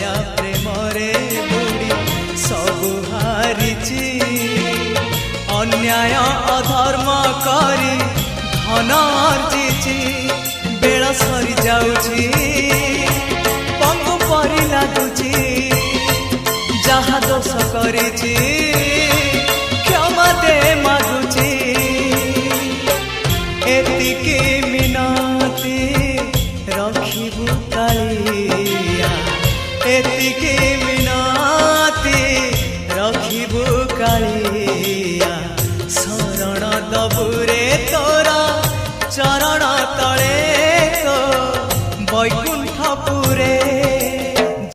माया प्रेमरे बुड़ी सबु हारिची अन्याय अधर्म करी धन अर्जिची बेल सरी जाउची पंगु परी लागुची जहा दोष करिची क्षमा दे मागुची एतिकी मिनती रखिबु कालिया एतिकी मिनती रखिबु कालिया शरण दबु